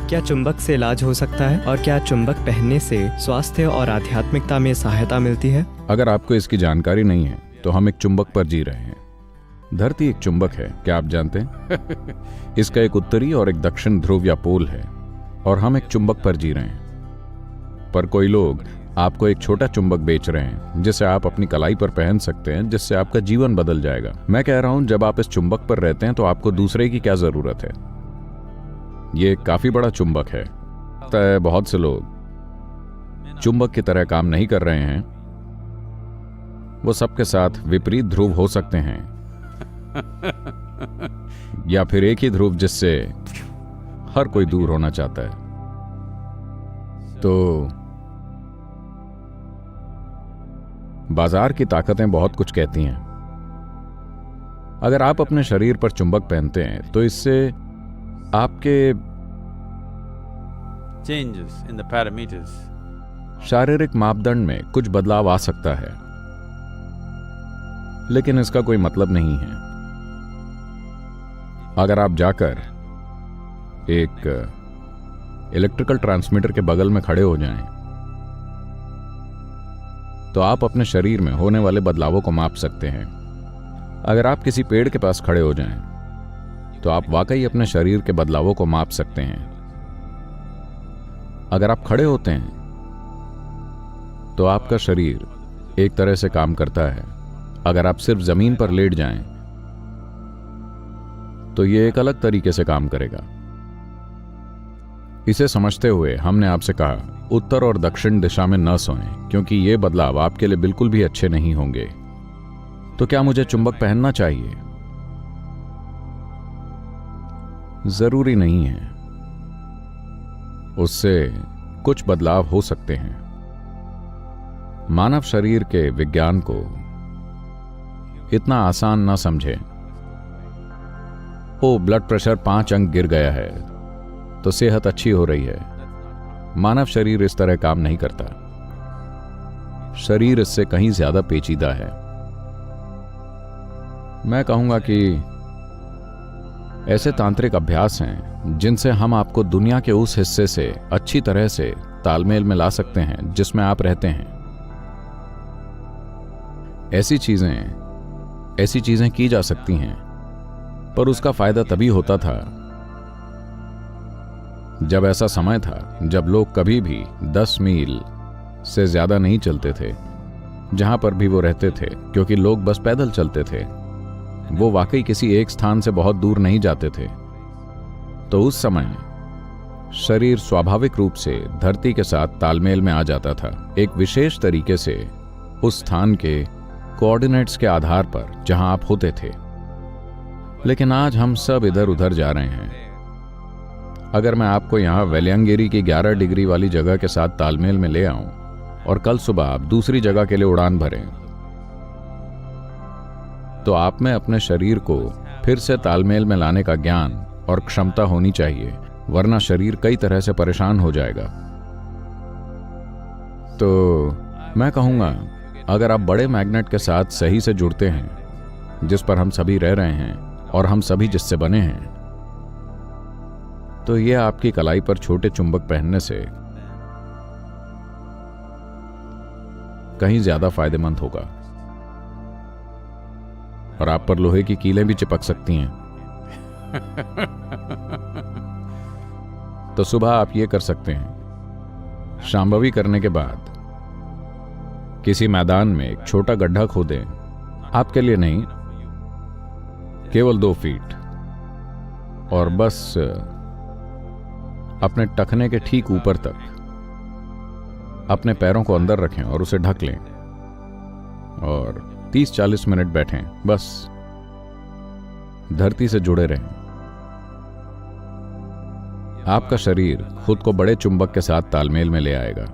क्या चुंबक से इलाज हो सकता है और क्या चुंबक पहनने से स्वास्थ्य और आध्यात्मिकता में सहायता मिलती है? अगर आपको इसकी जानकारी नहीं है तो हम एक चुंबक पर जी रहे हैं। धरती एक चुंबक है, क्या आप जानते हैं? इसका एक उत्तरी और एक दक्षिण ध्रुव या पोल है और हम एक चुंबक पर जी रहे हैं। पर कोई लोग आपको एक छोटा चुंबक बेच रहे हैं जिसे आप अपनी कलाई पर पहन सकते हैं, जिससे आपका जीवन बदल जाएगा। मैं कह रहा हूं, जब आप इस चुंबक पर रहते हैं तो आपको दूसरे की क्या जरूरत है। ये एक काफी बड़ा चुंबक है। तय बहुत से लोग चुंबक की तरह काम नहीं कर रहे हैं। वो सबके साथ विपरीत ध्रुव हो सकते हैं या फिर एक ही ध्रुव जिससे हर कोई दूर होना चाहता है। तो बाजार की ताकतें बहुत कुछ कहती हैं। अगर आप अपने शरीर पर चुंबक पहनते हैं तो इससे आपके changes in the parameters. शारीरिक मापदंड में कुछ बदलाव आ सकता है, लेकिन इसका कोई मतलब नहीं है। अगर आप जाकर एक इलेक्ट्रिकल ट्रांसमीटर के बगल में खड़े हो जाएं, तो आप अपने शरीर में होने वाले बदलावों को माप सकते हैं। अगर आप किसी पेड़ के पास खड़े हो जाएं, तो आप वाकई अपने शरीर के बदलावों को माप सकते हैं। अगर आप खड़े होते हैं तो आपका शरीर एक तरह से काम करता है। अगर आप सिर्फ जमीन पर लेट जाएं तो यह एक अलग तरीके से काम करेगा। इसे समझते हुए हमने आपसे कहा, उत्तर और दक्षिण दिशा में न सोएं, क्योंकि ये बदलाव आपके लिए बिल्कुल भी अच्छे नहीं होंगे। तो क्या मुझे चुंबक पहनना चाहिए? जरूरी नहीं है। उससे कुछ बदलाव हो सकते हैं। मानव शरीर के विज्ञान को इतना आसान न समझें। ओ, ब्लड प्रेशर 5 अंक गिर गया है तो सेहत अच्छी हो रही है। मानव शरीर इस तरह काम नहीं करता। शरीर इससे कहीं ज्यादा पेचीदा है। मैं कहूंगा कि ऐसे तांत्रिक अभ्यास हैं जिनसे हम आपको दुनिया के उस हिस्से से अच्छी तरह से तालमेल में ला सकते हैं जिसमें आप रहते हैं। ऐसी चीजें की जा सकती हैं, पर उसका फायदा तभी होता था जब ऐसा समय था जब लोग कभी भी 10 मील से ज्यादा नहीं चलते थे जहां पर भी वो रहते थे, क्योंकि लोग बस पैदल चलते थे। वो वाकई किसी एक स्थान से बहुत दूर नहीं जाते थे। तो उस समय शरीर स्वाभाविक रूप से धरती के साथ तालमेल में आ जाता था, एक विशेष तरीके से उस स्थान के कोऑर्डिनेट्स के आधार पर जहां आप होते थे। लेकिन आज हम सब इधर उधर जा रहे हैं। अगर मैं आपको यहां वेलियांगिरी की 11 डिग्री वाली जगह के साथ तालमेल में ले आऊं और कल सुबह आप दूसरी जगह के लिए उड़ान भरें, तो आप में अपने शरीर को फिर से तालमेल में लाने का ज्ञान और क्षमता होनी चाहिए, वरना शरीर कई तरह से परेशान हो जाएगा। तो मैं कहूंगा, अगर आप बड़े मैग्नेट के साथ सही से जुड़ते हैं, जिस पर हम सभी रह रहे हैं और हम सभी जिससे बने हैं, तो यह आपकी कलाई पर छोटे चुंबक पहनने से कहीं ज्यादा फायदेमंद होगा। और आप पर लोहे की कीलें भी चिपक सकती हैं। तो सुबह आप ये कर सकते हैं, शांभवी करने के बाद किसी मैदान में एक छोटा गड्ढा खोदें। आपके लिए नहीं, केवल 2 फीट, और बस अपने टखने के ठीक ऊपर तक अपने पैरों को अंदर रखें और उसे ढक लें और 30-40 मिनट बैठें। बस धरती से जुड़े रहें। आपका शरीर खुद को बड़े चुंबक के साथ तालमेल में ले आएगा।